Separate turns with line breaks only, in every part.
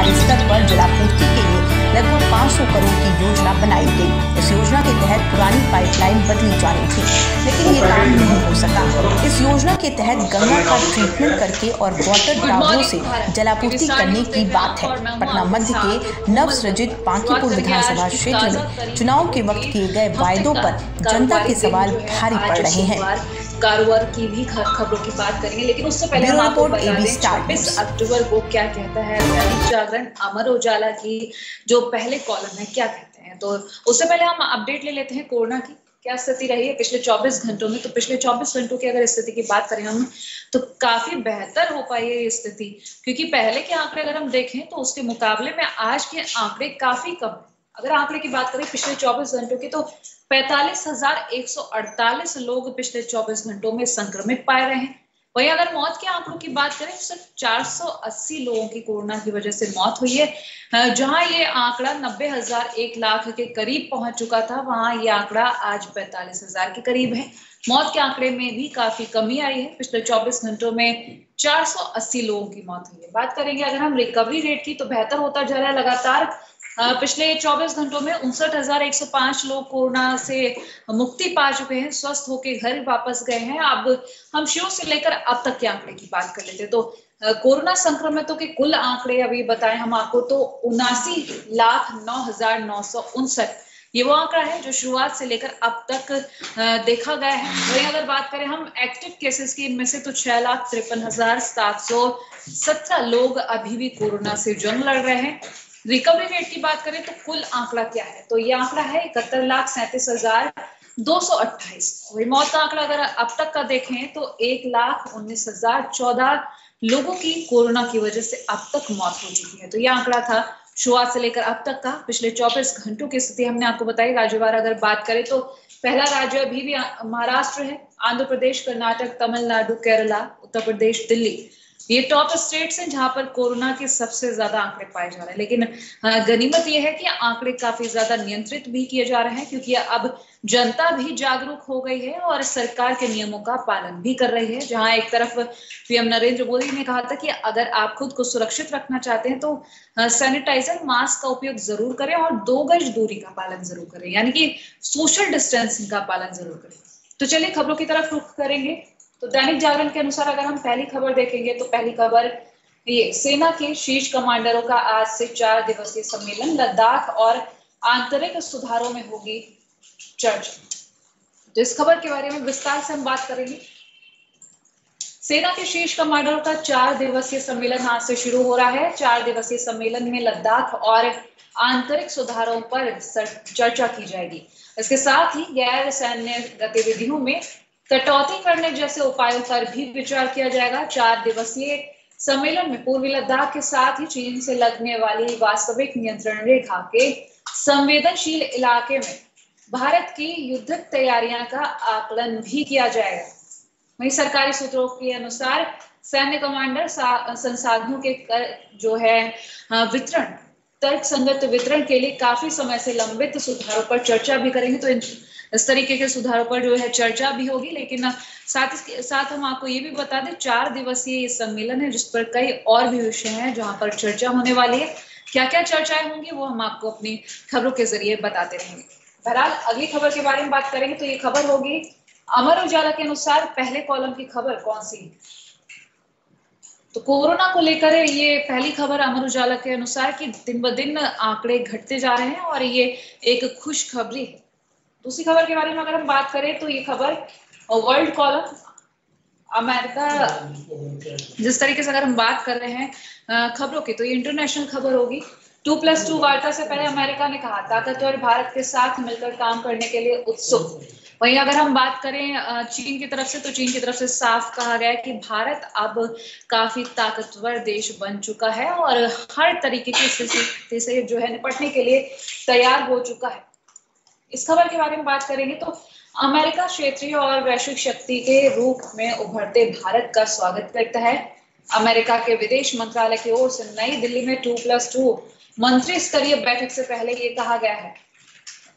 सरकारी स्तर पर जलापूर्ति के लिए लगभग 500 करोड़ की योजना बनाई गई। इस योजना के तहत पुरानी पाइपलाइन बदली जानी थी, लेकिन ये काम नहीं हो सका। इस योजना के तहत गंगा का ट्रीटमेंट करके और वाटर टावरों से जलापूर्ति करने की बात है। पटना मध्य के नवसृजित बांकीपुर विधानसभा क्षेत्र में चुनाव के वक्त किए गए वायदों पर जनता के सवाल भारी पड़ रहे हैं।
कारोबार की भी खबरों की बात करेंगे, लेकिन उससे पहले हम आपको बता दें 26 अक्टूबर को क्या कहता है दैनिक जागरण अमर उजाला की जो पहले कॉलम है क्या कहते हैं। तो उससे पहले हम अपडेट ले लेते हैं कोरोना की क्या स्थिति रही है पिछले 24 घंटों में। तो पिछले 24 घंटों की अगर स्थिति की बात करें हम तो काफी बेहतर हो पाई है स्थिति, क्योंकि पहले के आंकड़े अगर हम देखें तो उसके मुकाबले में आज के आंकड़े काफी कम। अगर आंकड़े की बात करें पिछले 24 घंटों की तो 45,148 लोग पिछले 24 घंटों में संक्रमित पाए रहे हैं। वहीं अगर मौत के आंकड़ों की बात करें तो सिर्फ 480 लोगों की कोरोना की वजह से मौत हुई है। जहां ये आंकड़ा 90,000 1 लाख के करीब पहुंच चुका था, वहां ये आंकड़ा आज 45,000 के करीब है। मौत के आंकड़े में भी काफी कमी आई है। पिछले 24 घंटों में 480 लोगों की मौत हुई है। बात करेंगे अगर हम रिकवरी रेट की तो बेहतर होता जा रहा है लगातार। पिछले 24 घंटों में 59,105 लोग कोरोना से मुक्ति पा चुके हैं, स्वस्थ होकर घर वापस गए हैं। अब हम शुरू से लेकर अब तक के आंकड़े की बात कर लेते हैं। तो कोरोना संक्रमितों के कुल आंकड़े अभी बताएं हम आपको तो 79,09,959 ये वो आंकड़ा है जो शुरुआत से लेकर अब तक देखा गया है। वही अगर बात करें हम एक्टिव केसेस की, इनमें से तो 6,53,717 लोग अभी भी कोरोना से जंग लड़ रहे हैं। रिकवरी रेट की बात करें तो कुल आंकड़ा क्या है, तो ये आंकड़ा है 71,37,228। वही मौत का आंकड़ा अगर अब तक का देखें तो 1,19,014 लोगों की कोरोना की वजह से अब तक मौत हो चुकी है। तो ये आंकड़ा था शुरुआत से लेकर अब तक का। पिछले 24 घंटों की स्थिति हमने आपको बताई। राज्यवार अगर बात करें तो पहला राज्य अभी भी महाराष्ट्र है, आंध्र प्रदेश, कर्नाटक, तमिलनाडु, केरला, उत्तर प्रदेश, दिल्ली ये टॉप स्टेट्स हैं जहां पर कोरोना के सबसे ज्यादा आंकड़े पाए जा रहे हैं। लेकिन गनीमत यह है कि आंकड़े काफी ज्यादा नियंत्रित भी किए जा रहे हैं, क्योंकि अब जनता भी जागरूक हो गई है और सरकार के नियमों का पालन भी कर रही है। जहां एक तरफ पीएम नरेंद्र मोदी ने कहा था कि अगर आप खुद को सुरक्षित रखना चाहते हैं तो सैनिटाइजर, मास्क का उपयोग जरूर करें और 2 गज दूरी का पालन जरूर करें, यानी कि सोशल डिस्टेंसिंग का पालन जरूर करें। तो चलिए खबरों की तरफ रुख करेंगे। तो दैनिक जागरण के अनुसार अगर हम पहली खबर देखेंगे तो पहली खबर ये सेना के शीर्ष कमांडरों का आज से 4 दिवसीय सम्मेलन, लद्दाख और आंतरिक सुधारों में होगी चर्चा। तो इस खबर के बारे में विस्तार से हम बात करेंगे। सेना के शीर्ष कमांडरों का 4 दिवसीय सम्मेलन आज से शुरू हो रहा है। 4 दिवसीय सम्मेलन में लद्दाख और आंतरिक सुधारों पर चर्चा की जाएगी। इसके साथ ही गैर सैन्य गतिविधियों में कटौती करने जैसे उपायों पर भी विचार किया जाएगा। 4 दिवसीय सम्मेलन में पूर्वी लद्दाख के साथ ही चीन से लगने वाली वास्तविक नियंत्रण रेखा के संवेदनशील इलाके में भारत की युद्धक तैयारियां का आकलन भी किया जाएगा। वहीं सरकारी सूत्रों के अनुसार सैन्य कमांडर संसाधनों के जो है वितरण, तर्क संगत वितरण के लिए काफी समय से लंबित सुधारों पर चर्चा भी करेंगे। तो इस तरीके के सुधारों पर जो है चर्चा भी होगी। लेकिन साथ हम आपको ये भी बता दें 4 दिवसीय सम्मेलन है जिस पर कई और भी विषय हैं जहां पर चर्चा होने वाली है। क्या क्या चर्चाएं होंगी वो हम आपको अपनी खबरों के जरिए बताते रहेंगे। बहरहाल अगली खबर के बारे में बात करेंगे तो ये खबर होगी अमर उजाला के अनुसार पहले कॉलम की खबर कौन सी, तो कोरोना को लेकर ये पहली खबर अमर उजाला के अनुसार कि दिन ब दिन आंकड़े घटते जा रहे हैं और ये एक खुशखबरी है। दूसरी खबर के बारे में अगर हम बात करें तो ये खबर वर्ल्ड कॉलम अमेरिका, जिस तरीके से अगर हम बात कर रहे हैं खबरों की तो ये इंटरनेशनल खबर होगी। 2+2 वार्ता से पहले अमेरिका ने कहा ताकतवर भारत के साथ मिलकर काम करने के लिए उत्सुक। वहीं अगर हम बात करें चीन की तरफ से तो चीन की तरफ से साफ कहा गया है कि भारत अब काफी ताकतवर देश बन चुका है और हर तरीके की स्थिति से जो है निपटने के लिए तैयार हो चुका है। इस खबर के बारे में बात करेंगे तो अमेरिका क्षेत्रीय और वैश्विक शक्ति के रूप में उभरते भारत का स्वागत करता है। अमेरिका के विदेश मंत्रालय की ओर से नई दिल्ली में 2+2 मंत्री स्तरीय बैठक से पहले ये कहा गया है।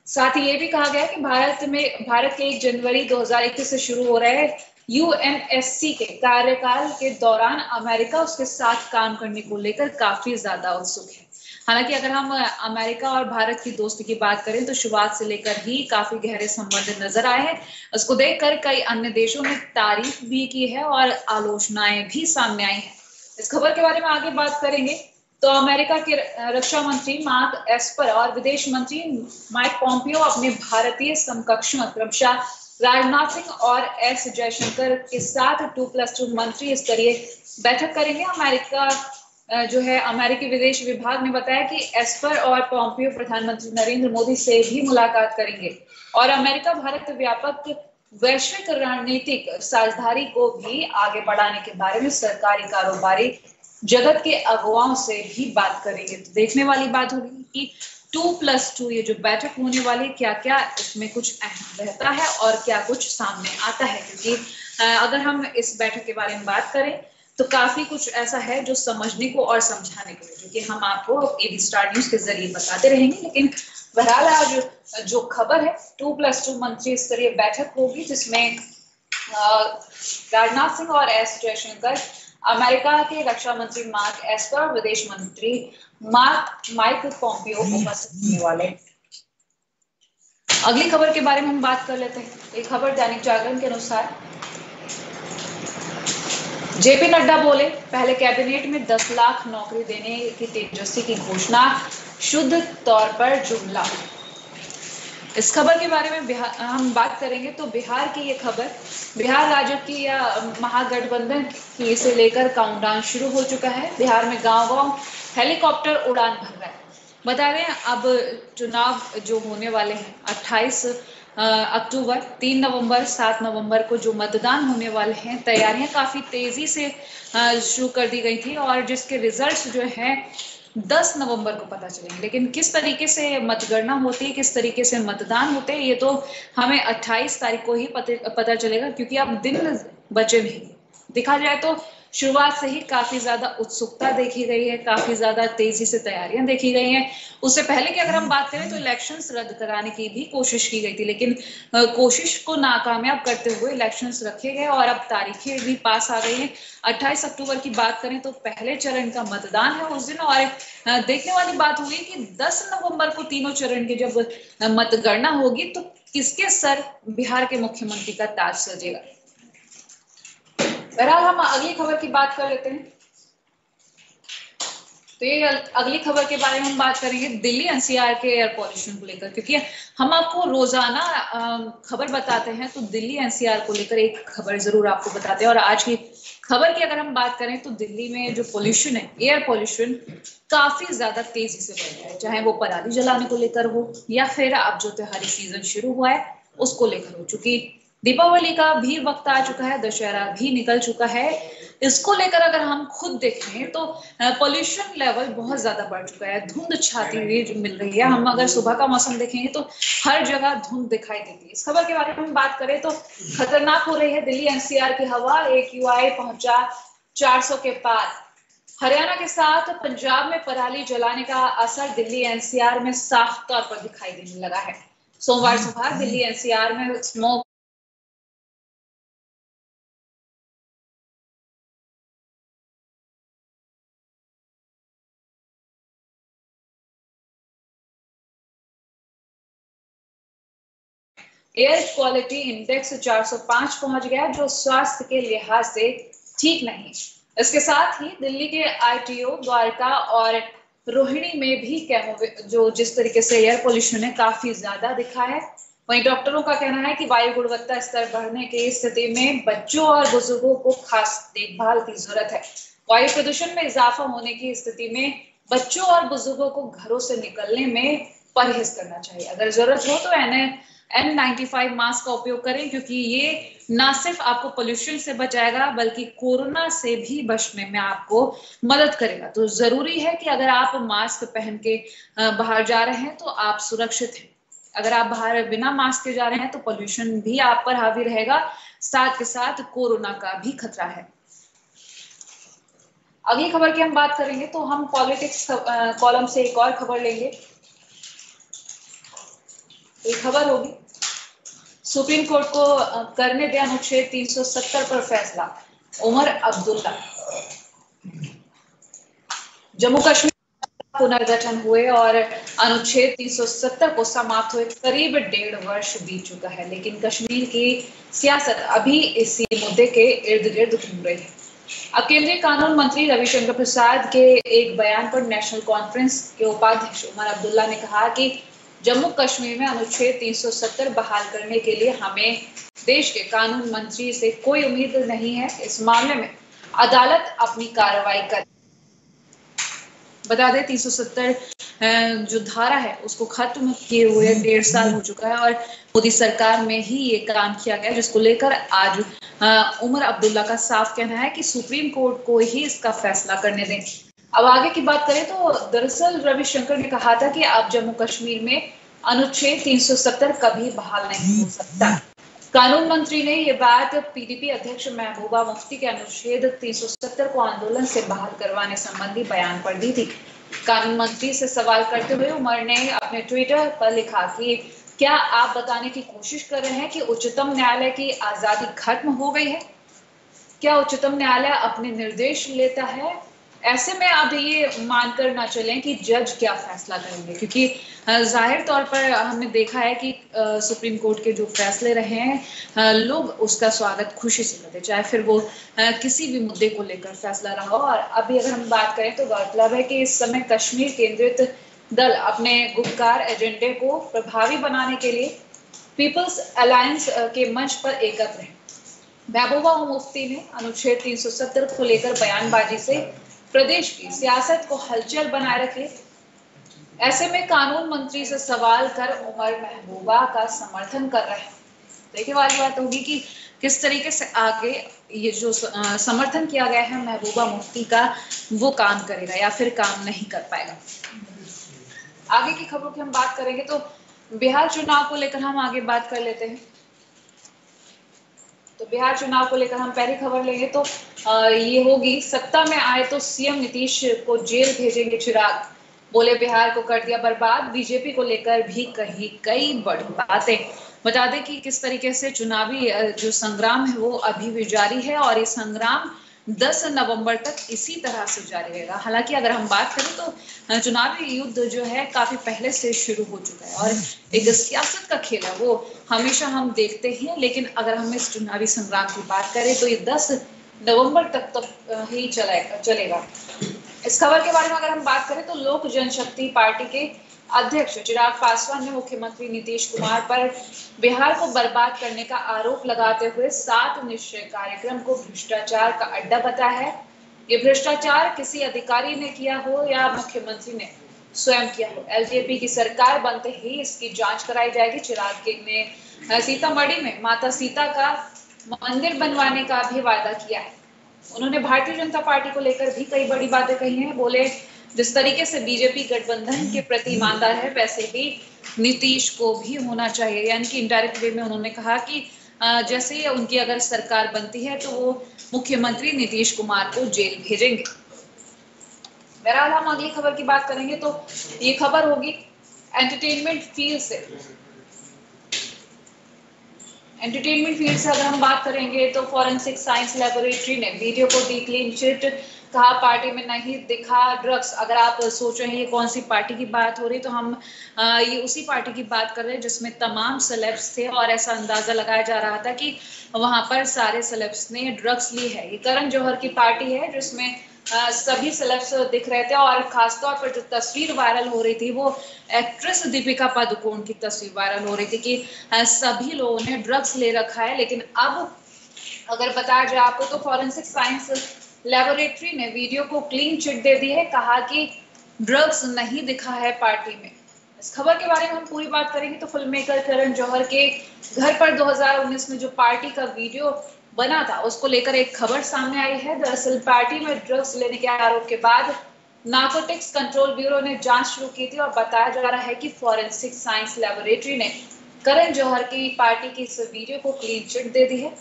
साथ ही ये भी कहा गया कि भारत के 1 जनवरी 2021 से शुरू हो रहे यूएनएससी के कार्यकाल के दौरान अमेरिका उसके साथ काम करने को लेकर काफी ज्यादा उत्सुक है। हालांकि अगर हम अमेरिका और भारत की दोस्ती की बात करें तो शुरुआत से लेकर ही काफी गहरे संबंध नजर आए हैं। उसको देखकर कई अन्य देशों ने तारीफ भी की है और आलोचनाएं भी सामने आई हैं। इस खबर के बारे में आगे बात करेंगे तो अमेरिका के रक्षा मंत्री मार्क एस्पर और विदेश मंत्री माइक पॉम्पियो अपने भारतीय समकक्ष क्रमशः राजनाथ सिंह और एस जयशंकर के साथ 2+2 मंत्री स्तरीय बैठक करेंगे। जो है अमेरिकी विदेश विभाग ने बताया कि एस्पर और पॉम्पियो प्रधानमंत्री नरेंद्र मोदी से भी मुलाकात करेंगे और अमेरिका भारत व्यापक वैश्विक रणनीतिक साझेदारी को भी आगे बढ़ाने के बारे में सरकारी कारोबारी जगत के अगुवाओं से भी बात करेंगे। तो देखने वाली बात होगी कि 2+2 ये जो बैठक होने वाली क्या क्या इसमें कुछ अहम रहता है और क्या कुछ सामने आता है, क्योंकि अगर हम इस बैठक के बारे में बात करें तो काफी कुछ ऐसा है जो समझने को और समझाने के लिए, जो कि हम आपको एबी स्टार न्यूज के जरिए बताते रहेंगे। लेकिन बहरहाल आज जो खबर है 2+2 मंत्री स्तरीय बैठक होगी जिसमें राजनाथ सिंह और एस जयशंकर, अमेरिका के रक्षा मंत्री मार्क एस्पर, विदेश मंत्री माइक पॉम्पियो उपस्थित होने वाले। अगली खबर के बारे में हम बात कर लेते हैं। एक खबर दैनिक जागरण के अनुसार जेपी नड्डा बोले, पहले कैबिनेट में 10 लाख नौकरी देने की तेजस्वी की घोषणा शुद्ध तौर पर जुमला। इस खबर के बारे में हम बात करेंगे तो बिहार की ये खबर, बिहार राज्य की या महागठबंधन की से लेकर काउंटडाउन शुरू हो चुका है। बिहार में गांव-गांव हेलीकॉप्टर उड़ान भर रहा है। बता दें अब चुनाव जो होने वाले हैं 28 अक्टूबर, 3 नवंबर, 7 नवंबर को जो मतदान होने वाले हैं, तैयारियां काफी तेजी से शुरू कर दी गई थी और जिसके रिजल्ट्स जो है 10 नवंबर को पता चलेंगे। लेकिन किस तरीके से मतगणना होती है, किस तरीके से मतदान होते हैं, ये तो हमें 28 तारीख को ही पता चलेगा, क्योंकि अब दिन बचे नहीं। देखा जाए तो शुरुआत से ही काफी ज्यादा उत्सुकता देखी गई है, काफी ज्यादा तेजी से तैयारियां देखी गई हैं। उससे पहले की अगर हम बात करें तो इलेक्शंस रद्द कराने की भी कोशिश की गई थी, लेकिन कोशिश को नाकामयाब करते हुए इलेक्शंस रखे गए और अब तारीखें भी पास आ गई हैं। 28 अक्टूबर की बात करें तो पहले चरण का मतदान है उस दिन, और देखने वाली बात होगी कि 10 नवंबर को तीनों चरण की जब मतगणना होगी तो किसके सर बिहार के मुख्यमंत्री का ताज सजेगा। बहरहाल हम अगली खबर की बात कर लेते हैं। तो ये अगली खबर के बारे में हम बात करेंगे दिल्ली एनसीआर के एयर पॉल्यूशन को लेकर, क्योंकि हम आपको रोजाना खबर बताते हैं तो दिल्ली एनसीआर को लेकर एक खबर जरूर आपको बताते हैं। और आज की खबर की अगर हम बात करें तो दिल्ली में जो पोल्यूशन है, एयर पोल्यूशन काफी ज्यादा तेजी से बढ़ रहा है, चाहे वो पराली जलाने को लेकर हो या फिर अब जो त्योहारी सीजन शुरू हुआ है उसको लेकर हो। चूंकि दीपावली का भी वक्त आ चुका है, दशहरा भी निकल चुका है, इसको लेकर अगर हम खुद देखें तो पोल्यूशन लेवल बहुत ज्यादा बढ़ चुका है। धुंध छाती हुई मिल रही है। हम अगर सुबह का मौसम देखेंगे तो हर जगह धुंध दिखाई देती है। इस खबर के बारे में हम बात करें तो खतरनाक हो रही है दिल्ली एनसीआर की हवा। AQI पहुंचा 400 के पार। हरियाणा के साथ पंजाब में पराली जलाने का असर दिल्ली एनसीआर में साफ तौर पर दिखाई देने लगा है। सोमवार सुबह दिल्ली एनसीआर में स्मोक एयर क्वालिटी इंडेक्स 405 पहुंच गया, जो स्वास्थ्य के लिहाज से ठीक नहीं। इसके साथ ही दिल्ली के ITO, द्वारका और रोहिणी में भी जो जिस तरीके से एयर पोल्यूशन है काफी ज्यादा दिखा है। वहीं डॉक्टरों का कहना है कि वायु गुणवत्ता स्तर बढ़ने की स्थिति में बच्चों और बुजुर्गों को खास देखभाल की जरूरत है। वायु प्रदूषण में इजाफा होने की स्थिति में बच्चों और बुजुर्गों को घरों से निकलने में परहेज करना चाहिए। अगर जरूरत हो तो N95 मास्क का उपयोग करें, क्योंकि ये ना सिर्फ आपको पोल्यूशन से बचाएगा बल्कि कोरोना से भी बचने में आपको मदद करेगा। तो जरूरी है कि अगर आप मास्क पहन के बाहर जा रहे हैं तो आप सुरक्षित हैं। अगर आप बाहर बिना मास्क के जा रहे हैं तो पोल्यूशन भी आप पर हावी रहेगा, साथ के साथ कोरोना का भी खतरा है। अगली खबर की हम बात करेंगे तो हम पॉलिटिक्स कॉलम से एक और खबर लेंगे। एक खबर होगी सुप्रीम कोर्ट को करने दिया अनुच्छेद 370 पर फैसला। उमर अब्दुल्ला। जम्मू कश्मीर पुनर्गठन हुए और अनुच्छेद 370 को समाप्त हुए करीब 1.5 वर्ष बीत चुका है, लेकिन कश्मीर की सियासत अभी इसी मुद्दे के इर्द गिर्द घूम रही है। अब केंद्रीय कानून मंत्री रविशंकर प्रसाद के एक बयान पर नेशनल कॉन्फ्रेंस के उपाध्यक्ष उमर अब्दुल्ला ने कहा कि जम्मू कश्मीर में अनुच्छेद 370 बहाल करने के लिए हमें देश के कानून मंत्री से कोई उम्मीद नहीं है। इस मामले में अदालत अपनी कार्रवाई करे। बता दें 370 जो धारा है उसको खत्म किए हुए 1.5 साल हो चुका है और मोदी सरकार में ही ये काम किया गया, जिसको लेकर आज उमर अब्दुल्ला का साफ कहना है कि सुप्रीम कोर्ट को ही इसका फैसला करने दें। अब आगे की बात करें तो दरअसल रविशंकर ने कहा था कि अब जम्मू कश्मीर में अनुच्छेद 370 कभी बहाल नहीं हो सकता। कानून मंत्री ने ये बात पीडीपी अध्यक्ष महबूबा मुफ्ती के अनुच्छेद 370 को आंदोलन से बहाल करवाने संबंधी बयान पर दी थी। कानून मंत्री से सवाल करते हुए उमर ने अपने ट्विटर पर लिखा कि क्या आप बताने की कोशिश कर रहे हैं कि उच्चतम न्यायालय की आजादी खत्म हो गई है? क्या उच्चतम न्यायालय अपने निर्देश लेता है? ऐसे में अब ये मानकर ना चलें कि जज क्या फैसला करेंगे, क्योंकि जाहिर तौर पर हमने देखा है कि सुप्रीम कोर्ट के जो फैसले रहे हैं लोग उसका स्वागत खुशी से करते, चाहे फिर वो किसी भी मुद्दे को लेकर फैसला रहा हो। और अभी अगर हम बात करें तो गौरतलब है कि इस समय कश्मीर केंद्रित दल अपने गुपकार एजेंडे को प्रभावी बनाने के लिए पीपल्स अलायंस के मंच पर एकत्र है। महबूबा मुफ्ती ने अनुच्छेद 370 को लेकर बयानबाजी से प्रदेश की सियासत को हलचल बनाए रखे। ऐसे में कानून मंत्री से सवाल कर उमर महबूबा का समर्थन कर रहे हैं। देखने वाली बात होगी कि किस तरीके से आगे ये जो समर्थन किया गया है महबूबा मुफ्ती का वो काम करेगा या फिर काम नहीं कर पाएगा। आगे की खबरों की हम बात करेंगे तो बिहार चुनाव को लेकर हम आगे बात कर लेते हैं। तो बिहार चुनाव को लेकर हम पहली खबर लेंगे तो ये होगी, सत्ता में आए तो सीएम नीतीश को जेल भेजेंगे चिराग। बोले बिहार को कर दिया बर्बाद। बीजेपी को लेकर भी कही कई बड़ी बातें। बता दें कि किस तरीके से चुनावी जो संग्राम है वो अभी भी जारी है और ये संग्राम 10 नवंबर तक इसी तरह से जारी रहेगा। हालांकि अगर हम बात करें तो चुनावी युद्ध जो है काफी पहले से शुरू हो चुका है और एक सियासत का खेल है वो हमेशा हम देखते हैं, लेकिन अगर हम इस चुनावी संग्राम की बात करें तो ये 10 नवंबर तक ही चलेगा। इस खबर के बारे में अगर हम बात करें तो लोक जनशक्ति पार्टी के अध्यक्ष चिराग पासवान ने मुख्यमंत्री नीतीश कुमार पर बिहार को बर्बाद करने का आरोप लगाते हुए 7 निश्चय कार्यक्रम को भ्रष्टाचार का अड्डा बताया है। ये भ्रष्टाचार किसी अधिकारी ने किया हो या मुख्यमंत्री ने स्वयं किया हो, एलजेपी की सरकार बनते ही इसकी जांच कराई जाएगी। चिराग ने सीतामढ़ी में माता सीता का मंदिर बनवाने का भी वायदा किया है। उन्होंने भारतीय जनता पार्टी को लेकर भी कई बड़ी बातें कही हैं। बोले जिस तरीके से बीजेपी गठबंधन के प्रति ईमानदार है वैसे ही नीतीश को भी होना चाहिए, यानी कि इनडायरेक्ट वे में उन्होंने कहा कि जैसे उनकी अगर सरकार बनती है तो वो मुख्यमंत्री नीतीश कुमार को जेल भेजेंगे। बहरहाल हम अगली खबर की बात करेंगे तो ये खबर होगी एंटरटेनमेंट फील्ड से। एंटरटेनमेंट फील्ड से अगर हम बात करेंगे तो फॉरेंसिक साइंस लैबोरेटरी ने वीडियो को दी क्लीन चिट। कहा पार्टी में नहीं दिखा ड्रग्स। अगर आप सोच रहे हैं ये कौन सी पार्टी की बात हो रही तो हम ये उसी पार्टी की बात कर रहे हैं जिसमें तमाम सेलेब्स थे और ऐसा अंदाजा लगाया जा रहा था कि वहां पर सारे सेलेब्स ने ड्रग्स ली है। ये करण जौहर की पार्टी है जिसमें सभी सेलेब्स दिख रहे थे और खासतौर पर जो तस्वीर वायरल हो रही थी वो एक्ट्रेस दीपिका पादुकोण की तस्वीर वायरल हो रही थी कि सभी लोगों ने ड्रग्स ले रखा है। लेकिन अब अगर बताया जाए आपको तो फॉरेंसिक साइंस लैबोरेटरी ने वीडियो को क्लीन चिट दे दी है। कहा कि ड्रग्स नहीं दिखा है पार्टी में। इस खबर के बारे में हम पूरी बात करेंगे तो फिल्म मेकर करण जौहर के घर पर 2019 में जो पार्टी का वीडियो बना था उसको लेकर एक खबर सामने आई है। दरअसल पार्टी में ड्रग्स लेने के आरोप के बाद नार्कोटिक्स कंट्रोल ब्यूरो ने जांच शुरू की थी और बताया जा रहा है कि फॉरेंसिक साइंस लैबोरेटरी ने करण जौहर की पार्टी की इस वीडियो को क्लीन चिट दे दी है।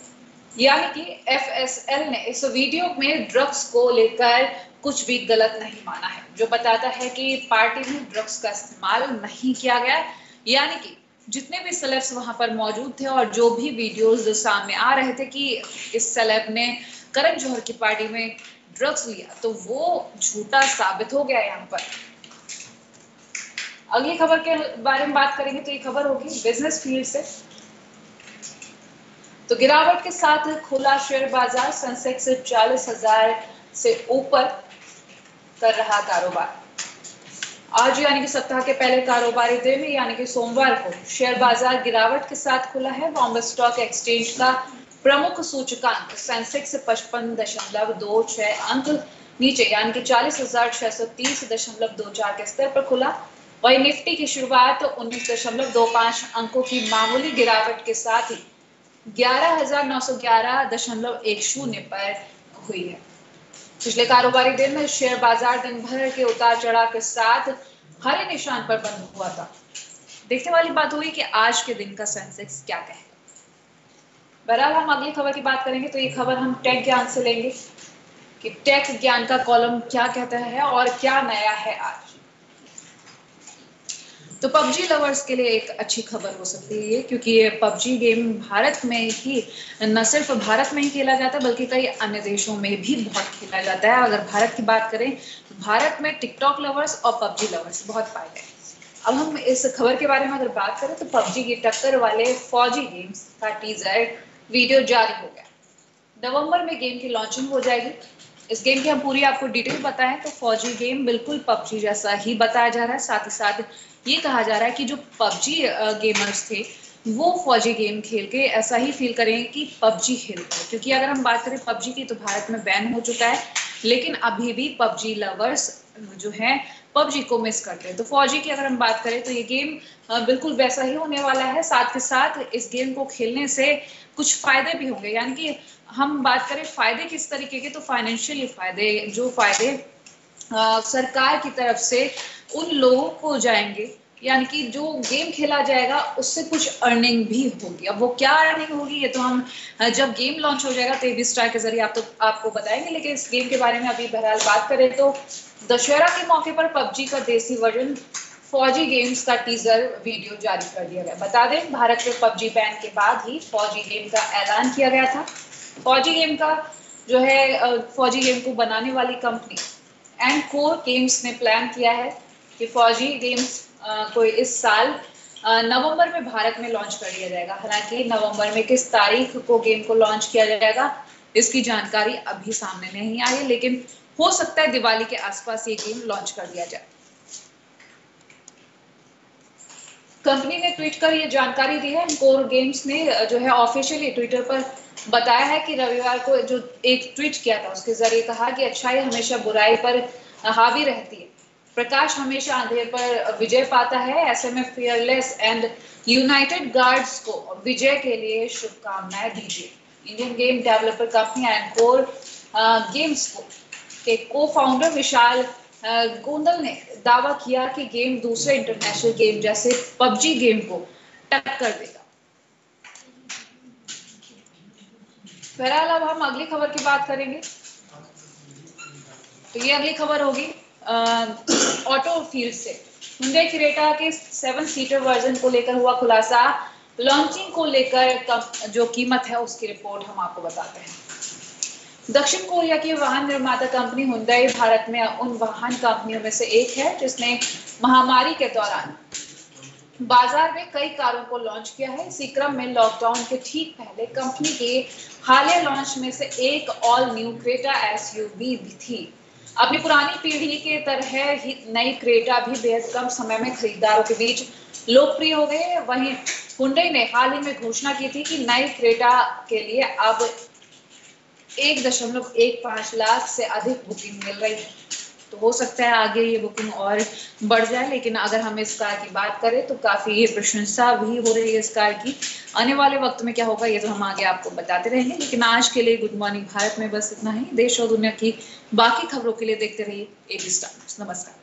यानी कि एफएसएल ने इस वीडियो में ड्रग्स को लेकर कुछ भी गलत नहीं माना है, जो बताता है कि पार्टी में ड्रग्स का इस्तेमाल नहीं किया गया। यानी कि जितने भी सेलेब्स वहां पर मौजूद थे और जो भी वीडियोस सामने आ रहे थे कि इस सेलेब ने करण जौहर की पार्टी में ड्रग्स लिया, तो वो झूठा साबित हो गया यहाँ पर। अगली खबर के बारे में बात करेंगे तो ये खबर होगी बिजनेस फील्ड से। तो गिरावट के साथ खुला शेयर बाजार, सेंसेक्स 40,000 से ऊपर कर रहा कारोबार। आज यानी कि सप्ताह के पहले कारोबारी दिन में यानी कि सोमवार को शेयर बाजार गिरावट के साथ खुला है। बॉम्बे स्टॉक एक्सचेंज का प्रमुख सूचकांक सेंसेक्स 55.26 अंक नीचे यानी कि 40,630.24 के स्तर पर खुला। वही निफ्टी की शुरुआत 19.25 अंकों की मामूली गिरावट के साथ ही 11,911.10 पर हुई है। पिछले कारोबारी दिन में शेयर बाजार दिन भर के उतार चढ़ाव के साथ हरे निशान पर बंद हुआ था। देखने वाली बात हुई कि आज के दिन का सेंसेक्स क्या कहेगा। बहरहाल हम अगली खबर की बात करेंगे तो ये खबर हम टेक ज्ञान से लेंगे कि टेक ज्ञान का कॉलम क्या कहता है और क्या नया है आज। तो पबजी लवर्स के लिए एक अच्छी खबर हो सकती है क्योंकि ये पबजी गेम भारत में ही न सिर्फ भारत में ही खेला जाता है बल्कि कई अन्य देशों में भी बहुत खेला जाता है। अगर भारत की बात करें तो भारत में टिकटॉक लवर्स और पबजी लवर्स बहुत पाए गए। अब हम इस खबर के बारे में अगर बात करें तो पबजी की टक्कर वाले फौजी गेम्स का टीजर वीडियो जारी हो गया। नवंबर में गेम की लॉन्चिंग हो जाएगी। इस गेम की हम पूरी आपको डिटेल बताएं तो फौजी गेम बिल्कुल पबजी जैसा ही बताया जा रहा है। साथ ही साथ ये कहा जा रहा है कि जो पबजी गेमर्स थे वो फौजी गेम खेल के ऐसा ही फील करेंगे कि पबजी खेल रहे हैं। क्योंकि अगर हम बात करें पबजी की तो भारत में बैन हो चुका है, लेकिन अभी भी पबजी लवर्स जो हैं पबजी को मिस करते हैं। तो फौजी की अगर हम बात करें तो ये गेम बिल्कुल वैसा ही होने वाला है। साथ ही साथ इस गेम को खेलने से कुछ फायदे भी होंगे, यानी कि हम बात करें फायदे किस तरीके के, तो फाइनेंशियली फायदे, जो फायदे सरकार की तरफ से उन लोगों को जाएंगे, यानी कि जो गेम खेला जाएगा उससे कुछ अर्निंग भी होगी। अब वो क्या अर्निंग होगी ये तो हम जब गेम लॉन्च हो जाएगा तो AB स्टार के जरिए आपको बताएंगे। लेकिन इस गेम के बारे में अभी बहरहाल बात करें तो दशहरा के मौके पर पबजी का देसी वर्जन फौजी गेम्स का टीजर वीडियो जारी कर दिया गया। बता दें भारत में पबजी बैन के बाद ही फौजी गेम का ऐलान किया गया था। फौजी गेम का जो है फौजी गेम को बनाने वाली कंपनी एंडकोर गेम्स ने प्लान किया है कि फौजी गेम्स को इस साल नवंबर में भारत में लॉन्च कर दिया जाएगा। हालांकि नवंबर में किस तारीख को गेम को लॉन्च किया जाएगा इसकी जानकारी अभी सामने नहीं आई है, लेकिन हो सकता है दिवाली के आसपास ये गेम लॉन्च कर दिया जाए। कंपनी ने ट्वीट कर ये जानकारी दी है। एंडकोर गेम्स ने जो है ऑफिशियली ट्विटर पर बताया है कि रविवार को जो एक ट्वीट किया था उसके जरिए कहा कि अच्छाई हमेशा बुराई पर हावी रहती है, प्रकाश हमेशा अंधेर पर विजय पाता है। ऐसे में फियरलेस एंड यूनाइटेड गार्ड्स को विजय के लिए शुभकामनाएं दीजिए। इंडियन गेम डेवलपर कंपनी एंडकोर गेम्स के को फाउंडर विशाल गोंदल ने दावा किया कि गेम दूसरे इंटरनेशनल गेम जैसे पबजी गेम को टक्कर देगा। बहरहाल अब हम अगली खबर की बात करेंगे तो ये अगली खबर होगी ऑटो फील्ड से। हुंडई क्रेटा के 7 सीटर वर्जन को लेकर हुआ खुलासा। लॉन्चिंग को लेकर जो कीमत है उसकी रिपोर्ट हम आपको बताते हैं। दक्षिण कोरिया की वाहन निर्माता कंपनी हुंडई भारत में उन वाहन कंपनियों में से एक है जिसने महामारी के दौरान बाजार में कई कारों को लॉन्च किया है। इसी क्रम में लॉकडाउन के ठीक पहले कंपनी के हालिया लॉन्च में से एक ऑल न्यू क्रेटा SUV भी थी। अपनी पुरानी पीढ़ी के तरह ही नई क्रेटा भी बेहद कम समय में खरीदारों के बीच लोकप्रिय हो गए। वहीं हुंडई ने हाल ही में घोषणा की थी कि नई क्रेटा के लिए अब 1.15 लाख से अधिक बुकिंग मिल रही है। तो हो सकता है आगे ये बुकिंग और बढ़ जाए, लेकिन अगर हम इस कार की बात करें तो काफी ये प्रशंसा भी हो रही है इस कार की। आने वाले वक्त में क्या होगा ये तो हम आगे आपको बताते रहेंगे, लेकिन आज के लिए गुड मॉर्निंग भारत में बस इतना ही। देश और दुनिया की बाकी खबरों के लिए देखते रहिए AB स्टार। नमस्कार।